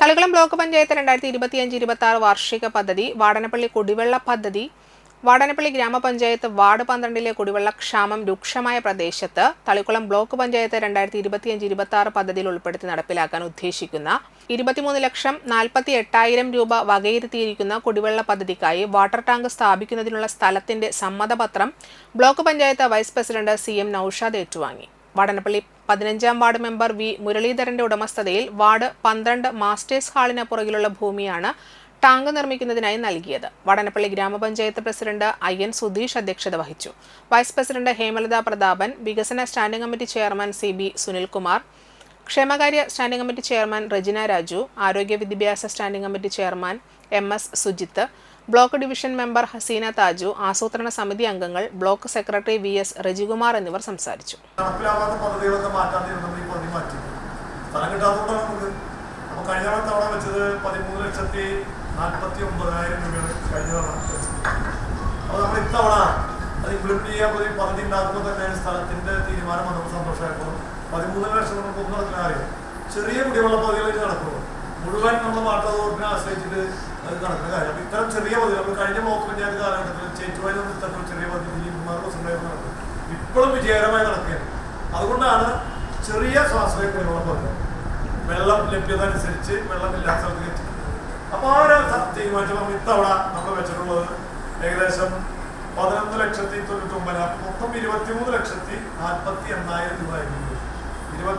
Thalikkulam block panchayat 2025-26 വാർഷിക പദ്ധതി, വാടനപ്പള്ളി കുടിവെള്ള പദ്ധതി. വാടനപ്പള്ളി ഗ്രാമപഞ്ചായത്ത് വാർഡ് 12-ലെ കുടിവെള്ള ക്ഷാമം രൂക്ഷമായ പ്രദേശത്ത് തളിക്കുളം ബ്ലോക്ക് പഞ്ചായത്ത് 2025-26 പദ്ധതിയിൽ ഉൾപ്പെടുത്തി നടപ്പിലാക്കാൻ ഉദ്ദേശിക്കുന്ന 23,48,000 രൂപ വകയിരുത്തിയിരിക്കുന്ന കുടിവെള്ള പദ്ധതിക്കായി വാട്ടർ ടാങ്ക് സ്ഥാപിക്കുന്നതിനുള്ള സ്ഥലത്തിന്റെ സമ്മതപത്രം block panchayat vice president CM Noushad ഏറ്റുവാങ്ങി. വാടനപ്പള്ളി 15-ാം വാർഡ് മെമ്പർ V മുരളീധരന്റെ ഉടമസ്ഥതയിൽ വാർഡ് 12 മാസ്റ്റേഴ്സ് ഹാളിന് പുറകിലുള്ള ഭൂമിയാണ് ടാങ്ക് നിർമ്മിക്കുന്നതിനായി നൽകിയത്. വാടനപ്പള്ളി ഗ്രാമപഞ്ചായത്ത് പ്രസിഡന്റ് IN സുധീഷ് അധ്യക്ഷത വഹിച്ചു. വൈസ് പ്രസിഡന്റ് ഹേമലത പ്രതാപൻ, വികസന standing committee chairman CB Sunilkumar, ക്ഷേമകാര്യ standing committee chairman Regina Raju, ആരോഗ്യ വിദ്യാഭ്യാസ standing committee chairman MS Sujith, block division member Haseena Thaju, ആസൂത്രണ സമിതി അംഗങ്ങൾ, ബ്ലോക്ക് സെക്രട്ടറി VS റജികുമാർ എന്നിവർ സംസാരിച്ചു. ചെറിയ കുടിവെള്ള പദ്ധതികളിൽ നടക്കുന്നു. മുഴുവൻ നമ്മൾ വാട്ടർ അതോറിറ്റിനെ ആശ്രയിച്ചിട്ട് അത് നടക്കുന്ന കാര്യം. അപ്പോൾ ഇത്തരം ചെറിയ പദ്ധതി നമ്മൾ കഴിഞ്ഞ ബ്ലോക്ക് പഞ്ചായത്ത് കാലഘട്ടത്തിൽ ചേറ്റുവായിൽ നിന്ന് ഇത്തരം ചെറിയ പദ്ധതി 3 ദിവസം നടക്കുന്നത് ഇപ്പോഴും വിജയകരമായി നടക്കുകയാണ്. അതുകൊണ്ടാണ് ചെറിയ സ്വാശ്രയ കുടിവെള്ള പദ്ധതി വെള്ളം ലഭ്യത അനുസരിച്ച് വെള്ളമില്ലാത്ത സ്ഥലത്ത് എത്തിക്കുന്നത്. അപ്പോൾ ആ ഒരു തീരുമാനിച്ചപ്പോൾ ഇത്തവണ നമ്മൾ വെച്ചിട്ടുള്ളത് ഏകദേശം 11,99,000, മൊത്തം 23,48,000 രൂപ.